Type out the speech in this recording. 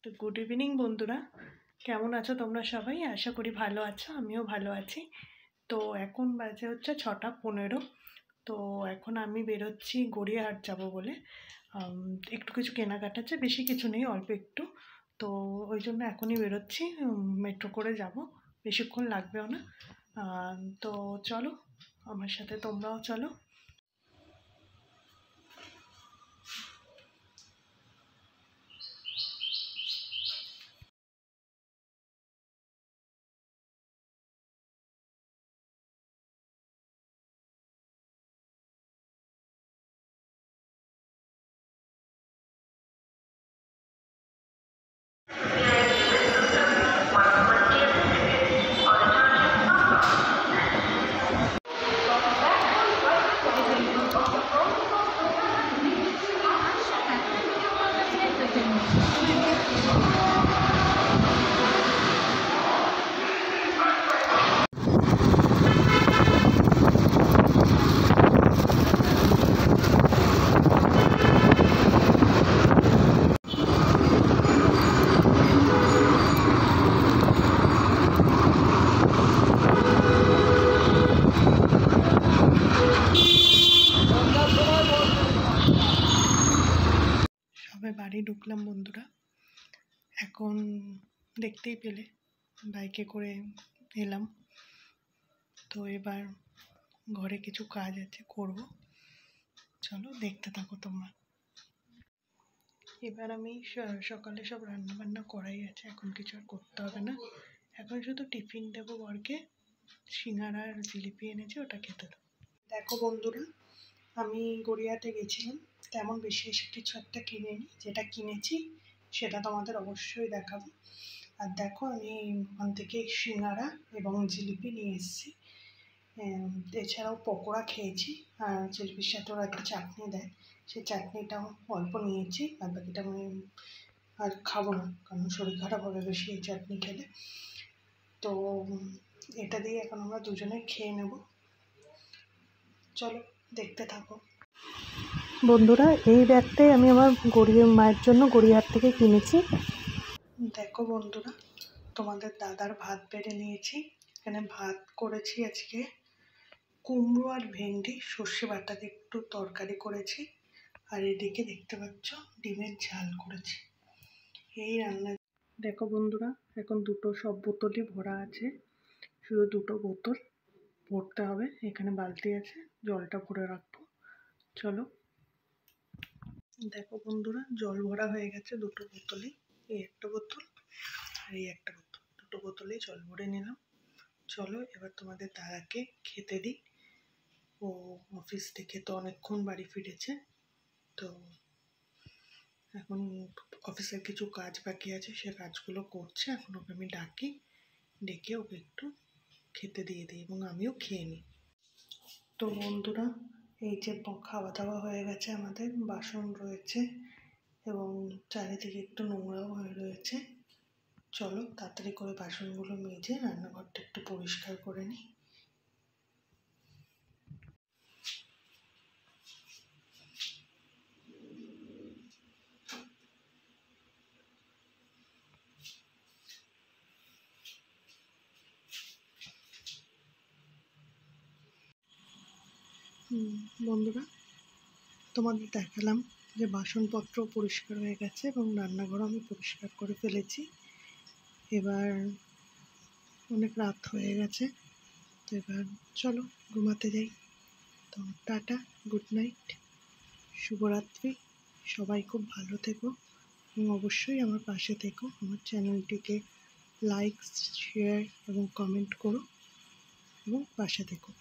তো good evening বন্ধুরা, কেমন আছো তোমরা সবাই? আশা করি ভালো আছো, আমিও ভালো আছি। তো এখন বাজে হচ্ছে 6:15। তো এখন আমি বেরোচ্ছি গড়িয়াহাট যাব বলে। একটু কিছু কেনাকাটা আছে, বেশি কিছু নেই, অল্প একটু। তো ওই জন্য এখনই বেরোচ্ছি, মেট্রো করে যাব, বেশিক্ষণ লাগবেও না। তো চলো, আমার সাথে তোমরাও চলো। সবে বাড়ি ঢুকলাম বন্ধুরা। এখন দেখতেই পেলে বাইকে করে এলাম। তো এবার ঘরে কিছু কাজ আছে, করব। চলো দেখতে থাকো তোমরা। এবার আমি সকালে সব রান্না বান্না করাই আছে, এখন কিছু আর করতে হবে না। এখন শুধু টিফিন দেবো বরকে, সিঙ্গারা আর জিলিপি এনেছি, ওটা খেতে দেবো। দেখো বন্ধুরা, আমি গড়িয়াহাটে গেছিলাম, তেমন বেশি এসে কিছু একটা কিনিনি। যেটা কিনেছি সেটা তোমাদের অবশ্যই দেখাবো। আর দেখো, আমি ওখান থেকে সিঙ্গারা এবং জিলিপি নিয়ে এসেছি। এছাড়াও পকোড়া খেয়েছি, আর জিলিপির সাথে ওরা একটা চাটনি দেয়, সেই চাটনিটাও অল্প নিয়েছি। আর বাকিটা আমি আর খাবো না, কারণ শরীর খারাপ হবে বেশি এই চাটনি খেলে। তো এটা দিয়ে এখন আমরা দুজনে খেয়ে নেব। চলো দেখতে থাকো বন্ধুরা। এই ব্যাগটাই আমি আমার মায়ের জন্য গড়িয়াহাট থেকে কিনেছি। দেখো বন্ধুরা, তোমাদের দাদার ভাত বেড়ে নিয়েছি। এখানে ভাত করেছি আজকে কুমড়ো আর ভেন্ডি সর্ষে বাটা দিয়ে একটু তরকারি করেছি। আর এদিকে দেখতে পাচ্ছ ডিমের ঝাল করেছি। এই রান্না। দেখো বন্ধুরা, এখন দুটো সব বোতলই ভরা আছে, শুধু দুটো বোতল ভরতে হবে। এখানে বালতি আছে, জলটা ভরে রাখবো। চলো দেখো বন্ধুরা, জল ভরা হয়ে গেছে দুটো বোতলই। এই একটা বোতল আর এই একটা বোতল, দুটো বোতলেই জল ভরে নিলাম। চলো এবার তোমাদের দাদাকে খেতে দিই। ও অফিস থেকে তো অনেকক্ষণ বাড়ি ফিরেছে, তো এখন অফিসের কিছু কাজ বাকি আছে, সে কাজগুলো করছে। এখন ওকে আমি ডাকি, ডেকে ওকে একটু খেতে দিয়ে দিই এবং আমিও খেয়ে নিই। তো বন্ধুরা, এই যে খাওয়া দাওয়া হয়ে গেছে, আমাদের বাসন রয়েছে এবং চারিদিকে একটু নোংরাও হয়ে রয়েছে। চলো তাড়াতাড়ি করে বাসনগুলো মেজে রান্নাঘরটা একটু পরিষ্কার করে নিই। বন্ধুরা, তোমাদের দেখালাম যে বাসনপত্র পরিষ্কার হয়ে গেছে এবং রান্নাঘরও আমি পরিষ্কার করে ফেলেছি। এবার অনেক রাত হয়ে গেছে, তো এবার চলো ঘুমাতে যাই। তো টাটা, গুড নাইট, শুভরাত্রি। সবাই খুব ভালো থেকো এবং অবশ্যই আমার পাশে থেকো। আমার চ্যানেলটিকে লাইক, শেয়ার এবং কমেন্ট করো এবং পাশে থেকো।